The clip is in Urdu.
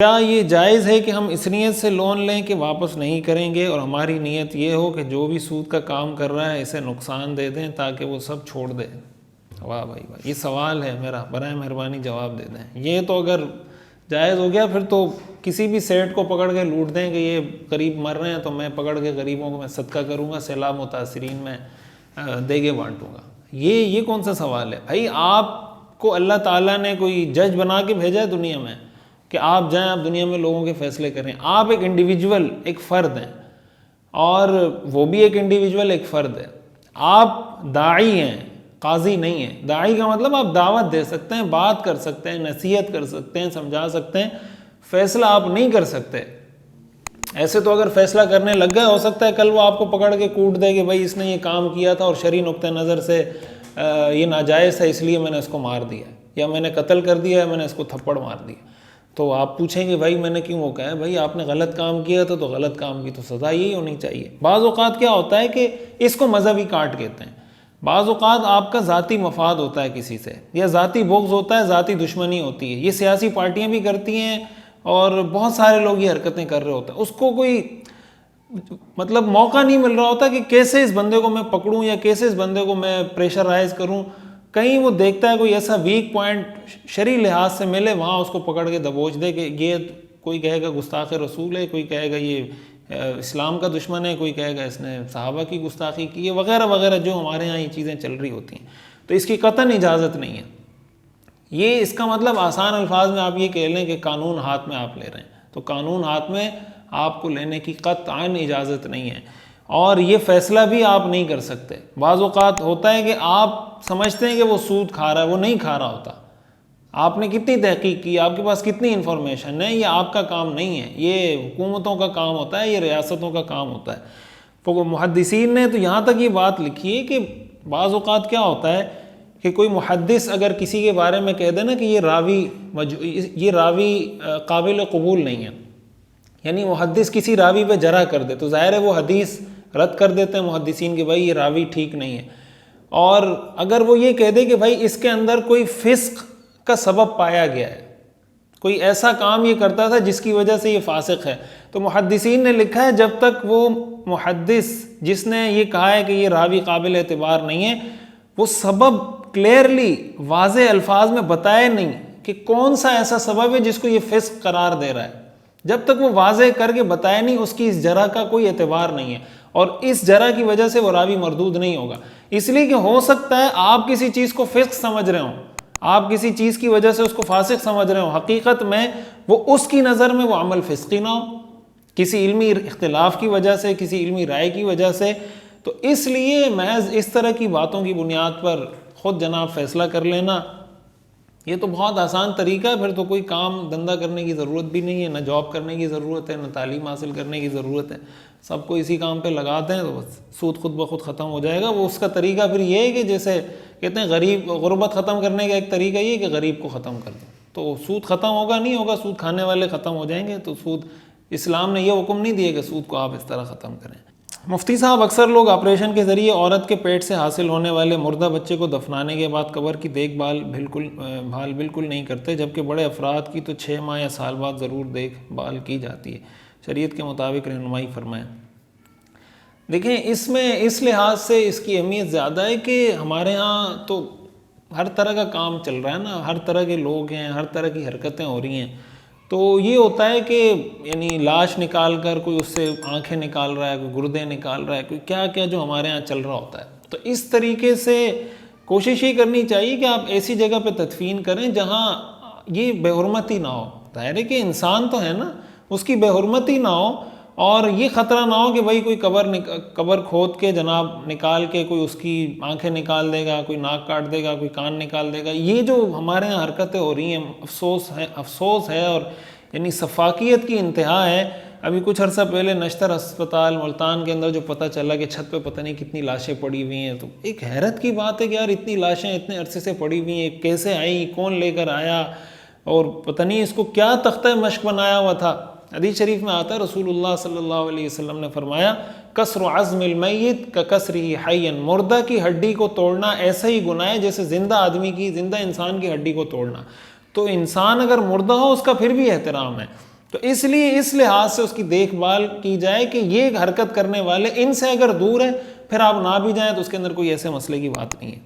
کیا یہ جائز ہے کہ ہم اس نیت سے لون لیں کہ واپس نہیں کریں گے اور ہماری نیت یہ ہو کہ جو بھی سود کا کام کر رہا ہے اسے نقصان دے دیں تاکہ وہ سب چھوڑ دے؟ واہ بھائی واہ، یہ سوال ہے میرا، برائے مہربانی جواب دے دیں۔ یہ تو اگر جائز ہو گیا پھر تو کسی بھی سیٹ کو پکڑ کے لوٹ دیں کہ یہ غریب مر رہے ہیں تو میں پکڑ کے غریبوں کو میں صدقہ کروں گا، سیلاب متاثرین میں دیگے بانٹوں گا۔ یہ کون سا سوال ہے بھائی؟ آپ کو اللہ تعالیٰ نے کوئی جج بنا کے بھیجا ہے دنیا میں کہ آپ جائیں آپ دنیا میں لوگوں کے فیصلے کریں؟ آپ ایک انڈیویجول، ایک فرد ہیں، اور وہ بھی ایک انڈیویجول، ایک فرد ہے۔ آپ داعی ہیں، قاضی نہیں ہیں۔ داعی کا مطلب آپ دعوت دے سکتے ہیں، بات کر سکتے ہیں، نصیحت کر سکتے ہیں، سمجھا سکتے ہیں، فیصلہ آپ نہیں کر سکتے۔ ایسے تو اگر فیصلہ کرنے لگ گئے، ہو سکتا ہے کل وہ آپ کو پکڑ کے کوٹ دے کہ بھائی اس نے یہ کام کیا تھا اور شرعی نقطہ نظر سے یہ ناجائز ہے، اس لیے میں نے اس کو مار دیا، یا میں نے قتل کر دیا ہے، میں نے اس کو تھپڑ مار دیا۔ تو آپ پوچھیں گے بھائی میں نے کیوں وہ کہا ہے؟ بھائی آپ نے غلط کام کیا تھا تو غلط کام کی تو سزا یہی ہونی چاہیے۔ بعض اوقات کیا ہوتا ہے کہ اس کو مذہبی کاٹ کہتے ہیں۔ بعض اوقات آپ کا ذاتی مفاد ہوتا ہے کسی سے، یا ذاتی بغض ہوتا ہے، ذاتی دشمنی ہوتی ہے۔ یہ سیاسی پارٹیاں بھی کرتی ہیں اور بہت سارے لوگ یہ حرکتیں کر رہے ہوتے ہیں۔ اس کو کوئی مطلب موقع نہیں مل رہا ہوتا کہ کیسے اس بندے کو میں پکڑوں یا کیسے اس بندے کو میں پریشرائز کروں۔ کہیں وہ دیکھتا ہے کوئی ایسا ویک پوائنٹ شرعی لحاظ سے ملے، وہاں اس کو پکڑ کے دبوچ دے کہ یہ کوئی کہے گا گستاخ رسول ہے، کوئی کہے گا یہ اسلام کا دشمن ہے، کوئی کہے گا اس نے صحابہ کی گستاخی کی ہے، وغیرہ وغیرہ، جو ہمارے ہاں یہ چیزیں چل رہی ہوتی ہیں۔ تو اس کی قطعاً اجازت نہیں ہے۔ یہ اس کا مطلب آسان الفاظ میں آپ یہ کہہ لیں کہ قانون ہاتھ میں آپ لے رہے ہیں، تو قانون ہاتھ میں آپ کو لینے کی قطعاً اجازت نہیں ہے، اور یہ فیصلہ بھی آپ نہیں کر سکتے۔ بعض اوقات ہوتا ہے کہ آپ سمجھتے ہیں کہ وہ سود کھا رہا ہے، وہ نہیں کھا رہا ہوتا۔ آپ نے کتنی تحقیق کی، آپ کے پاس کتنی انفارمیشن ہے، یہ آپ کا کام نہیں ہے، یہ حکومتوں کا کام ہوتا ہے، یہ ریاستوں کا کام ہوتا ہے۔ تو محدثین نے تو یہاں تک یہ بات لکھی ہے کہ بعض اوقات کیا ہوتا ہے کہ کوئی محدث اگر کسی کے بارے میں کہہ دے نا کہ یہ راوی قابل قبول نہیں ہے، یعنی محدث کسی راوی پہ جرح کر دے، تو ظاہر ہے وہ حدیث رد کر دیتے ہیں محدثین کہ بھائی یہ راوی ٹھیک نہیں ہے۔ اور اگر وہ یہ کہہ دے کہ بھائی اس کے اندر کوئی فسق کا سبب پایا گیا ہے، کوئی ایسا کام یہ کرتا تھا جس کی وجہ سے یہ فاسق ہے، تو محدثین نے لکھا ہے جب تک وہ محدث جس نے یہ کہا ہے کہ یہ راوی قابل اعتبار نہیں ہے، وہ سبب کلیئرلی واضح الفاظ میں بتائے نہیں کہ کون سا ایسا سبب ہے جس کو یہ فسق قرار دے رہا ہے، جب تک وہ واضح کر کے بتائے نہیں، اس کی اس جرح کا کوئی اعتبار نہیں ہے، اور اس جرح کی وجہ سے وہ راوی مردود نہیں ہوگا۔ اس لیے کہ ہو سکتا ہے آپ کسی چیز کو فسق سمجھ رہے ہوں، آپ کسی چیز کی وجہ سے اس کو فاسق سمجھ رہے ہوں، حقیقت میں وہ اس کی نظر میں وہ عمل فسقی نہ ہو، کسی علمی اختلاف کی وجہ سے، کسی علمی رائے کی وجہ سے۔ تو اس لیے محض اس طرح کی باتوں کی بنیاد پر خود جناب فیصلہ کر لینا، یہ تو بہت آسان طریقہ ہے، پھر تو کوئی کام دھندا کرنے کی ضرورت بھی نہیں ہے، نہ جاب کرنے کی ضرورت ہے، نہ تعلیم حاصل کرنے کی ضرورت ہے، سب کو اسی کام پہ لگاتے ہیں تو بس سود خود بخود ختم ہو جائے گا۔ وہ اس کا طریقہ پھر یہ ہے کہ جیسے کہتے ہیں غربت ختم کرنے کا ایک طریقہ یہ ہے کہ غریب کو ختم کر دو، تو سود ختم ہوگا نہیں ہوگا، سود کھانے والے ختم ہو جائیں گے۔ تو سود، اسلام نے یہ حکم نہیں دیا کہ سود کو آپ اس طرح ختم کریں۔ مفتی صاحب، اکثر لوگ آپریشن کے ذریعے عورت کے پیٹ سے حاصل ہونے والے مردہ بچے کو دفنانے کے بعد قبر کی دیکھ بھال بالکل نہیں کرتے، جبکہ بڑے افراد کی تو 6 ماہ یا سال بعد ضرور دیکھ بھال کی جاتی ہے، شریعت کے مطابق رہنمائی فرمائیں۔ دیکھیں، اس میں اس لحاظ سے اس کی اہمیت زیادہ ہے کہ ہمارے ہاں تو ہر طرح کا کام چل رہا ہے نا، ہر طرح کے لوگ ہیں، ہر طرح کی حرکتیں ہو رہی ہیں۔ تو یہ ہوتا ہے کہ یعنی لاش نکال کر کوئی اس سے آنکھیں نکال رہا ہے، کوئی گردے نکال رہا ہے، کوئی کیا کیا جو ہمارے ہاں چل رہا ہوتا ہے۔ تو اس طریقے سے کوشش یہ کرنی چاہیے کہ آپ ایسی جگہ پہ تدفین کریں جہاں یہ بے حرمتی نہ ہو۔ ظاہر ہے کہ انسان تو ہے نا، اس کی بے حرمتی نہ ہو، اور یہ خطرہ نہ ہو کہ بھائی کوئی قبر کھود کے جناب نکال کے کوئی اس کی آنکھیں نکال دے گا، کوئی ناک کاٹ دے گا، کوئی کان نکال دے گا۔ یہ جو ہمارے یہاں حرکتیں ہو رہی ہیں، افسوس ہے، اور یعنی سفاکیت کی انتہا ہے۔ ابھی کچھ عرصہ پہلے نشتر ہسپتال ملتان کے اندر جو پتہ چلا کہ چھت پہ پتہ نہیں کتنی لاشیں پڑی ہوئی ہیں، تو ایک حیرت کی بات ہے کہ یار اتنی لاشیں اتنے عرصے سے پڑی ہوئی ہیں، کیسے آئیں، کون لے کر آیا، اور پتہ نہیں اس کو کیا تختہ مشق بنایا ہوا تھا۔ حدیث شریف میں آتا ہے رسول اللہ صلی اللہ علیہ وسلم نے فرمایا، کسر عظم المیت ککسرہ حیا، مردہ کی ہڈی کو توڑنا ایسا ہی گناہ ہے جیسے زندہ انسان کی ہڈی کو توڑنا۔ تو انسان اگر مردہ ہو اس کا پھر بھی احترام ہے، تو اس لیے اس لحاظ سے اس کی دیکھ بھال کی جائے کہ یہ حرکت کرنے والے ان سے اگر دور ہیں، پھر آپ نہ بھی جائیں تو اس کے اندر کوئی ایسے مسئلے کی بات نہیں ہے۔